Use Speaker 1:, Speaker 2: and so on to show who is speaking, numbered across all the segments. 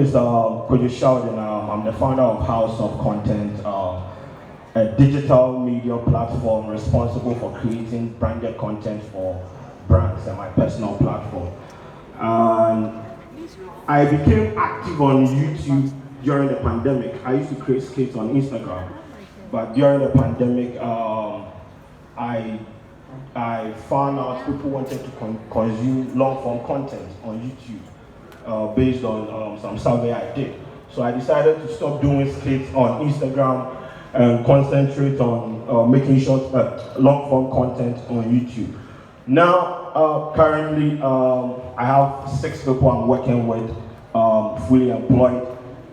Speaker 1: is Kojo Sheldon. I'm the founder of House of Content, a digital media platform responsible for creating branded content for brands and my personal platform. And I became active on YouTube during the pandemic. I used to create skits on Instagram, but during the pandemic, I found out people wanted to consume long-form content on YouTube based on some survey I did. So I decided to stop doing skits on Instagram and concentrate on making short, long-form content on YouTube. Now, currently, I have 6 people I'm working with, fully employed,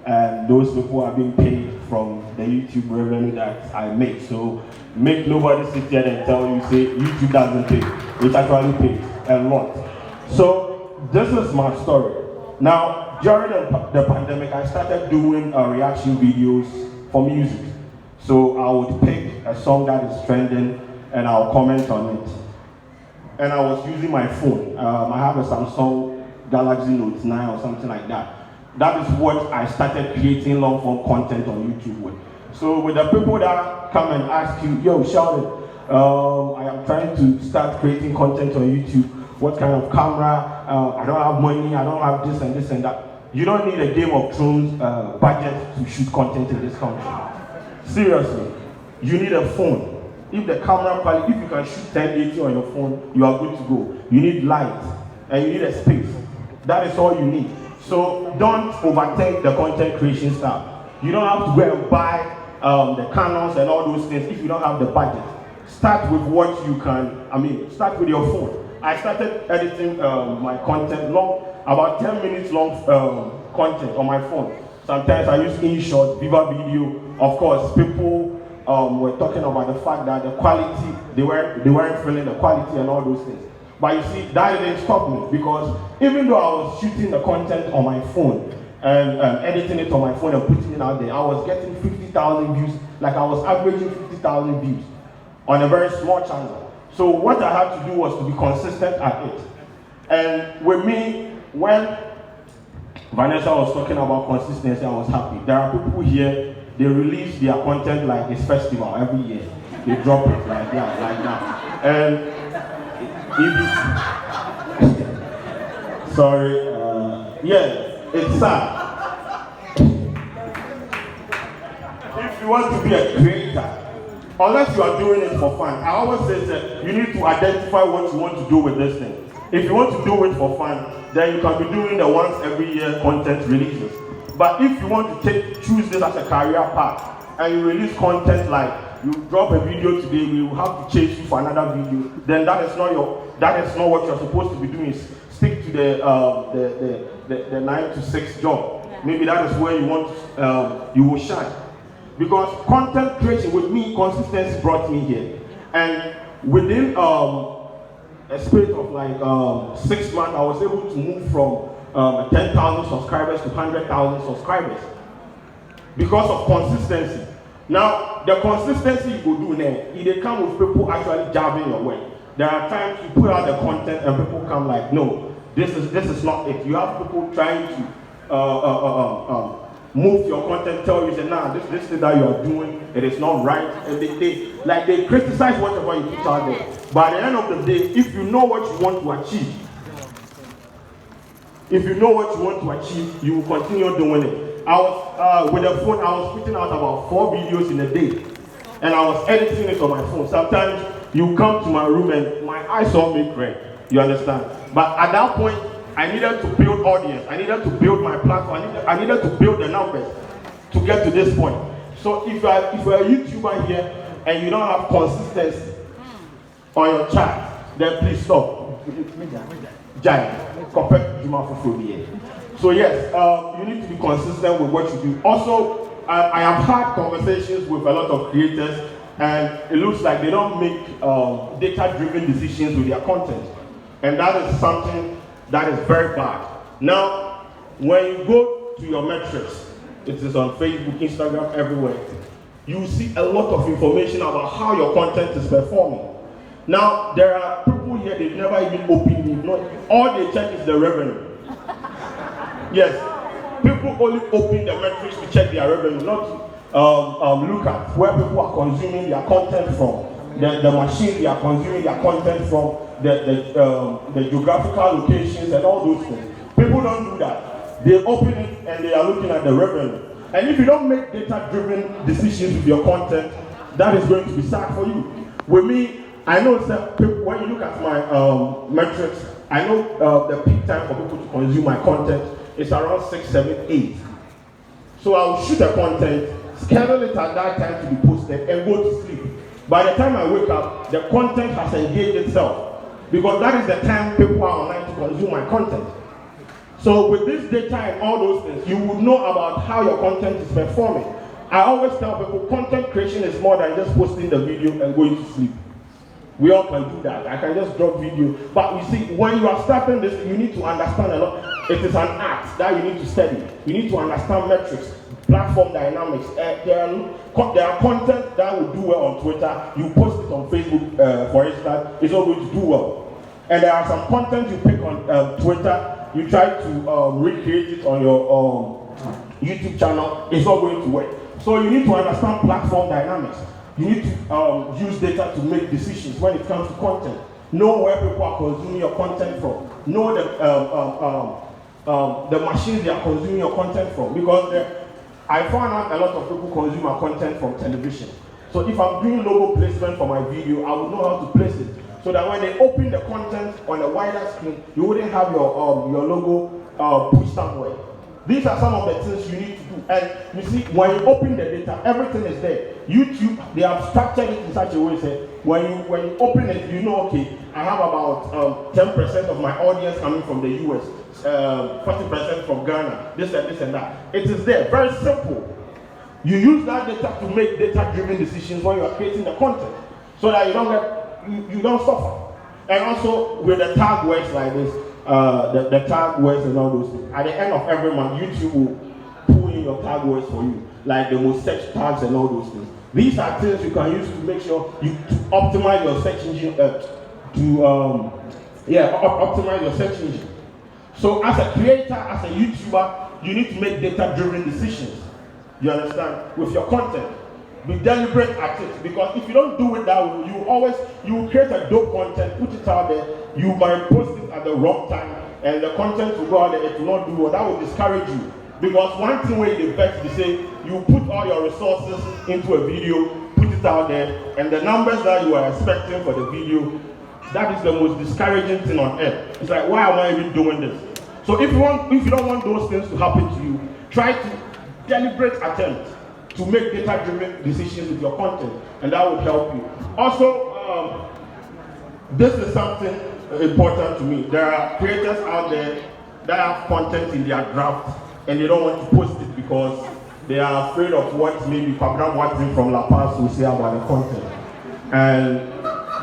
Speaker 1: and those people are being paid from the YouTube revenue that I make. So make nobody sit there and tell you, say, YouTube doesn't pay. It actually pays a lot. So this is my story. Now, during the pandemic, I started doing reaction videos for music. So I would pick a song that is trending and I'll comment on it. And I was using my phone. I have a Samsung Galaxy Note 9 or something like that. That is what I started creating long-form content on YouTube with. So with the people that come and ask you, yo, Sheldon, I am trying to start creating content on YouTube. What kind of camera? I don't have money. I don't have this and this and that. You don't need a Game of Thrones budget to shoot content in this country. Seriously, you need a phone. If the camera quality, if you can shoot 1080 on your phone, you are good to go. You need light and you need a space. That is all you need. So don't overtake the content creation stuff. You don't have to go and buy the Canons and all those things if you don't have the budget. Start with what you can, start with your phone. I started editing my content about 10 minutes long content on my phone. Sometimes I use InShot, Viva Video. Of course, people were talking about the fact that the quality, they weren't feeling the quality and all those things. But you see, that didn't stop me, because even though I was shooting the content on my phone and editing it on my phone and putting it out there, I was getting 50,000 views. Like I was averaging 50,000 views on a very small channel. So what I had to do was to be consistent at it. And with me, when Vanessa was talking about consistency, I was happy. There are people here, they release their content like it's festival every year. They drop it like that. And it's sad. If you want to be a creator, unless you are doing it for fun, I always say that you need to identify what you want to do with this thing. If you want to do it for fun, then you can be doing the once every year content releases. But if you want to choose this as a career path, and you release content like you drop a video today, we will have to chase you for another video, then that is not what you're supposed to be doing. Stick to the 9 to 6 job. Maybe that is where you will shine. Because content creation, with me, consistency brought me here. And within a space of like 6 months, I was able to move from 10,000 subscribers to 100,000 subscribers because of consistency. Now, the consistency you go do now, it come with people actually jabbing your way. There are times you put out the content and people come like, no, this is not it. You have people trying to move your content, tell you, say, nah, this thing that you are doing, it is not right. And they criticize whatever you put out there. But at the end of the day, if you know what you want to achieve, you will continue doing it. I was with the phone, I was putting out about 4 videos in a day, and I was editing it on my phone. Sometimes you come to my room and my eyes all make red. You understand? But at that point, I needed to build audience. I needed to build my platform. I needed to build the numbers to get to this point. So if you're a YouTuber here and you don't have consistency on your chart, then please stop. Giant compared to Juma Fufubi. So yes, you need to be consistent with what you do. Also, I have had conversations with a lot of creators, and it looks like they don't make data-driven decisions with their content, and that is something that is very bad. Now, when you go to your metrics, it is on Facebook, Instagram, everywhere, you see a lot of information about how your content is performing. Now, there are people here, they've never even opened it. All they check is the revenue. Yes, people only open the metrics to check their revenue, not look at where people are consuming their content from, the machine they are consuming their content from, the geographical locations and all those things. People don't do that. They open it and they are looking at the revenue. And if you don't make data-driven decisions with your content, that is going to be sad for you. With me, I know that when you look at my metrics, I know the peak time for people to consume my content is around 6, 7, 8. So I'll shoot the content, schedule it at that time to be posted, and go to sleep. By the time I wake up, the content has engaged itself, because that is the time people are online to consume my content. So with this data and all those things, you would know about how your content is performing. I always tell people content creation is more than just posting the video and going to sleep. We all can do that. I can just drop video. But you see, when you are starting this, you need to understand a lot. It is an art that you need to study. You need to understand metrics, platform dynamics. There are content that will do well on Twitter. You post it on Facebook, for instance, it's not going to do well. And there are some content you pick on Twitter. You try to recreate it on your YouTube channel, it's not going to work. So you need to understand platform dynamics. You need to use data to make decisions when it comes to content. Know where people are consuming your content from. Know the machines they are consuming your content from. Because I found out a lot of people consume our content from television. So if I'm doing logo placement for my video, I would know how to place it. So that when they open the content on a wider screen, you wouldn't have your logo pushed somewhere. These are some of the things you need to do. And you see, when you open the data, everything is there. YouTube, they have structured it in such a way that when you open it, you know, okay, I have about 10% of my audience coming from the US, 40% from Ghana, this and that. It is there, very simple. You use that data to make data-driven decisions when you are creating the content, so that you don't suffer. And also with the tag words like this, the tag words and all those things. At the end of every month, YouTube will pull in your tag words for you, like the most search tags and all those things. These are things you can use to make sure you optimize your search engine. Optimize your search engine. So as a creator, as a YouTuber, you need to make data-driven decisions. You understand? With your content. Be deliberate at it, because if you don't do it that way, you will create a dope content, put it out there, you might post it at the wrong time, and the content will go out there, it will not do well. That will discourage you. Because one thing where you best to say, you put all your resources into a video, put it out there, and the numbers that you are expecting for the video, that is the most discouraging thing on earth. It's like, why am I even doing this? So if you don't want those things to happen to you, try to deliberate attempt to make data-driven decisions with your content, and that would help you. Also, this is something important to me. There are creators out there that have content in their draft, and they don't want to post it because they are afraid of what maybe Pabram Watson from La Paz will say about the content. And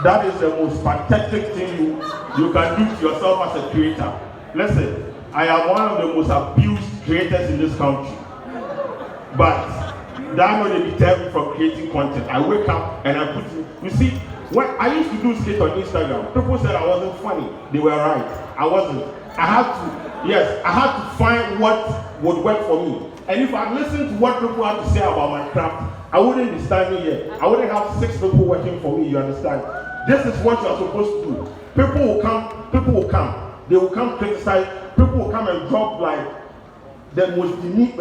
Speaker 1: that is the most pathetic thing you can do to yourself as a creator. Listen, I am one of the most abused creators in this country, but that will deter me from creating content. I wake up and I put it. You see, when I used to do skit on Instagram, people said I wasn't funny. They were right. I wasn't. I had to find what would work for me. And if I listened to what people had to say about my craft, I wouldn't be standing here. I wouldn't have 6 people working for me, you understand? This is what you are supposed to do. People will come. They will come criticize. People will come and drop like the most demeaning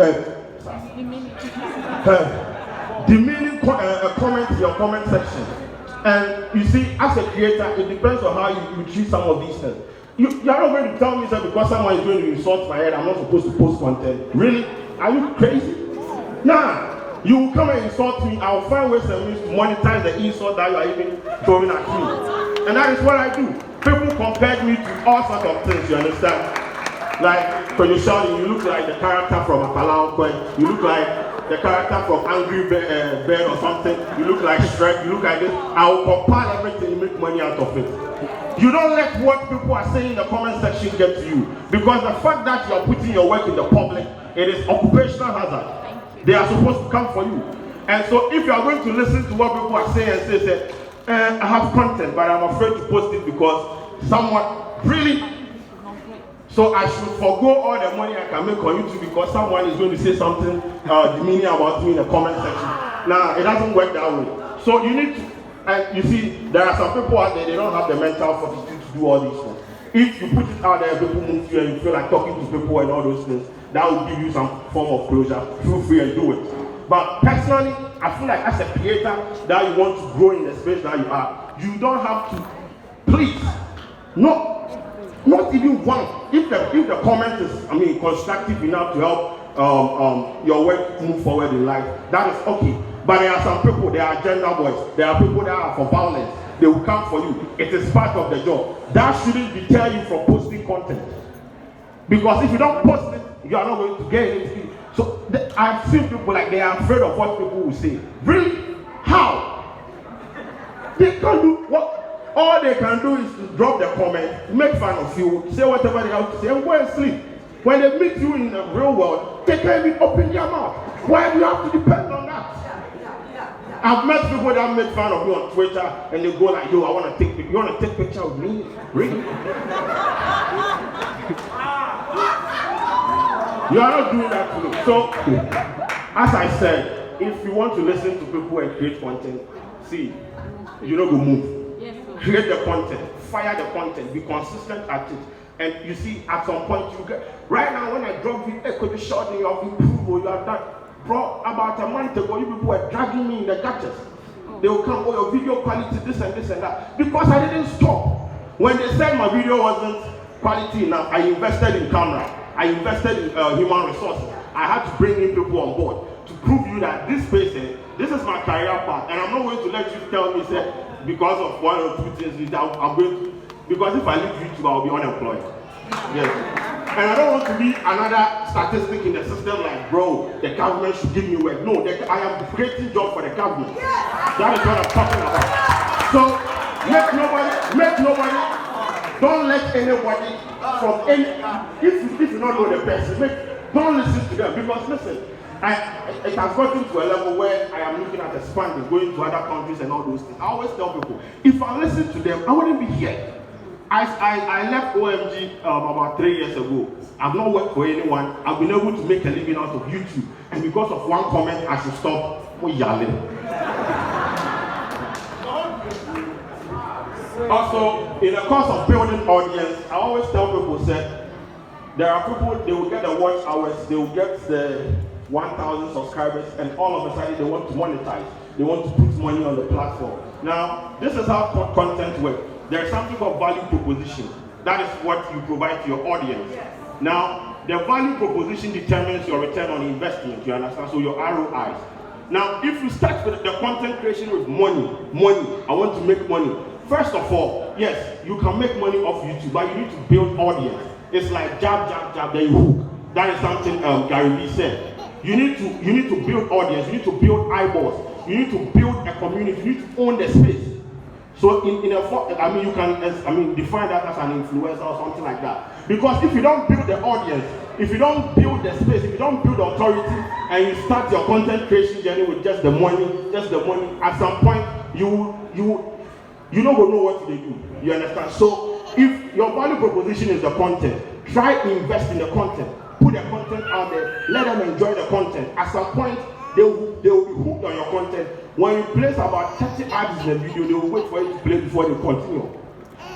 Speaker 1: comment in your comment section. And you see, as a creator, it depends on how you treat some of these things. You are not going to tell me that because someone is going to insult my head, I'm not supposed to post content. Really? Are you crazy? Nah. You will come and insult me, I will find ways and means to monetize the insult that you are even throwing at me. And that is what I do. People compare me to all sorts of things, you understand? Like, when you're shouting, you look like the character from Apalao Coin, you look like the character from Angry Bird or something, you look like Shrek, you look like this. I will compile everything and make money out of it. You don't let what people are saying in the comment section get to you. Because the fact that you are putting your work in the public, it is occupational hazard. They are supposed to come for you. And so if you are going to listen to what people are saying and say, I have content, but I'm afraid to post it because someone So I should forgo all the money I can make on YouTube because someone is going to say something demeaning about me in the comment section. Now, it doesn't work that way. So you need to, and you see, there are some people out there, they don't have the mental fortitude to do all these things. If you put it out there, people move you and you feel like talking to people and all those things, that will give you some form of closure. Feel free and do it. But personally, I feel like as a creator that you want to grow in the space that you are, you don't have to, please, not even one. If the comment is, constructive enough to help your work move forward in life, that is okay. But there are some people, they are agenda boys. There are people that are for violence. They will come for you. It is part of the job. That shouldn't deter you from posting content. Because if you don't post it, you are not going to get anything. So I've seen people like they are afraid of what people will say. Really? How? They can't do what? All they can do is to drop the comment, make fun of you, say whatever they have to say, and go and sleep. When they meet you in the real world, they can't even open their mouth. Why do you have to depend on that? I've met people that make fun of me on Twitter and they go like, yo, I want to take picture. You want to take picture of me? Really? You are not doing that to me. So, as I said, if you want to listen to people and create content, see, you know, go move. Create the content, fire the content, be consistent at it. And you see, at some point, you get, right now, when I drop it, it could be short, you have improved or you have done. Bro, about a month ago, you people were dragging me in the gadgets. They will come, oh, your video quality, this and this and that. Because I didn't stop. When they said my video wasn't quality enough, I invested in camera. I invested in human resources. I had to bring in people on board to prove you that this person, this is my career path. And I'm not going to let you tell me, say, because of one or two things, I'm going to, because if I leave YouTube, I'll be unemployed. Yes. And I don't want to be another statistic in the system like, bro, the government should give me work. No, I am creating job for the government. That is what I'm talking about. So, make nobody, don't let anybody from any, if you don't know the person, don't listen to them. Because listen, it has gotten to a level where I am looking at expanding, going to other countries and all those things. I always tell people, if I listen to them, I wouldn't be here. I left OMG about 3 years ago. I've not worked for anyone. I've been able to make a living out of YouTube. And because of one comment, I should stop yelling. Also, in the course of building audience, I always tell people, say, there are people, they will get the watch hours, they will get the 1,000 subscribers, and all of a sudden they want to monetize. They want to put money on the platform. Now, this is how content works. There's something called value proposition. That is what you provide to your audience. Yes. Now, the value proposition determines your return on investment, you understand? So your ROIs. Now, if you start with the content creation with money, I want to make money. First of all, yes, you can make money off YouTube, but you need to build audience. It's like jab, then you hook. That is something Gary Vee said. You need to build audience, you need to build eyeballs, you need to build a community, you need to own the space. So you can define that as an influencer or something like that. Because if you don't build the audience, if you don't build the space, if you don't build authority, and you start your content creation journey with just the money, at some point you don't know what to do. You understand? So if your value proposition is the content, try to invest in the content. Put the content out there, let them enjoy the content. At some point, they will be hooked on your content. When you place about 30 ads in a video, they will wait for you to play before they continue.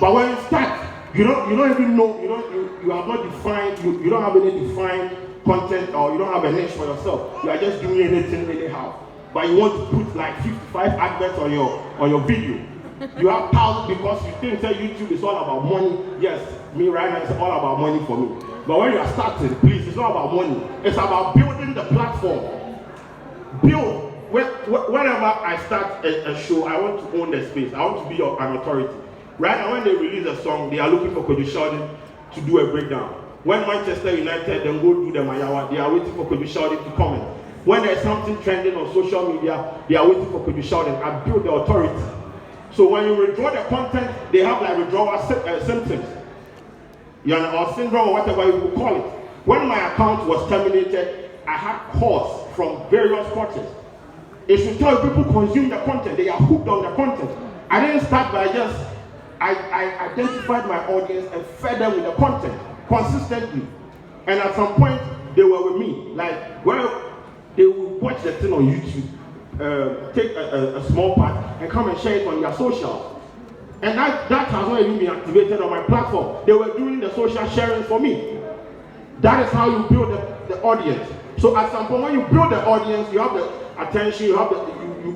Speaker 1: But when you start, you don't even know, you have not defined, you don't have any defined content, or you don't have a niche for yourself. You are just doing anything anyhow. But you want to put like 55 adverts on your video. You have thousands because you think that YouTube is all about money. Yes, me right now, it's all about money for me. But when you are starting, please, it's not about money. It's about building the platform. Build. Whenever I start a show, I want to own the space. I want to be an authority. Right now, when they release a song, they are looking for Kojo Sheldon to do a breakdown. When Manchester United then go do the Mayawa, they are waiting for Kojo Sheldon to comment. When there's something trending on social media, they are waiting for Kojo Sheldon. I build the authority. So when you withdraw the content, they have like withdrawal symptoms. Or syndrome, or whatever you will call it. When my account was terminated, I had calls from various quarters. It should tell people consume the content. They are hooked on the content. I didn't start by I identified my audience and fed them with the content. consistently. And at some point, they were with me. Like, well, they will watch the thing on YouTube, take a small part, and come and share it on their socials. And that has not even been activated on my platform. They were doing the social sharing for me. That is how you build the audience. So at some point, when you build the audience, you have the attention, you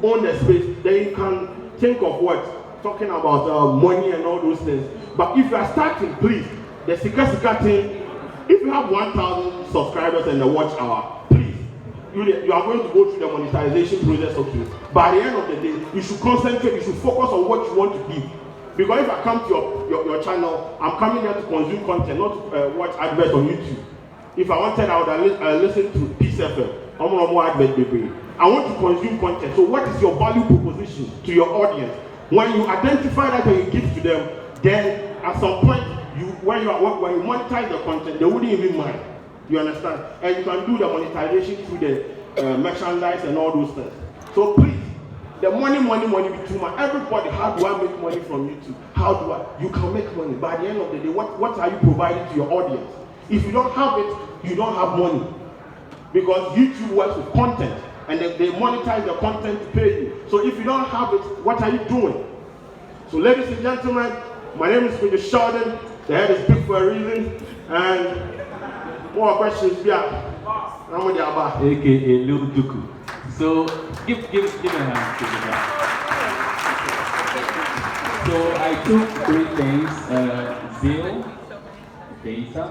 Speaker 1: own the space, then you can think of what? Talking about money and all those things. But if you are starting, please, the secret thing, if you have 1,000 subscribers and the watch hour, please, you are going to go through the monetization process, okay. By the end of the day, you should concentrate, you should focus on what you want to give. Because if I come to your channel, I'm coming here to consume content, not to watch adverts on YouTube. If I wanted, I would listen to Peace FM. I want to consume content. So what is your value proposition to your audience? When you identify that and you give to them, then at some point, when you monetize the content, they wouldn't even mind. You understand? And you can do the monetization through the merchandise and all those things. So please, the money be too much. Everybody, how do I make money from YouTube? How do I? You can make money. By the end of the day, what are you providing to your audience? If you don't have it, you don't have money. Because YouTube works with content, and they monetize the content to pay you. So if you don't have it, what are you doing? So ladies and gentlemen, my name is Mr. Sheldon. The head is big for a reason. And more questions, yeah.
Speaker 2: AKA Lil Duku. So give a hand to the guy. So I took 3 things: zeal, data,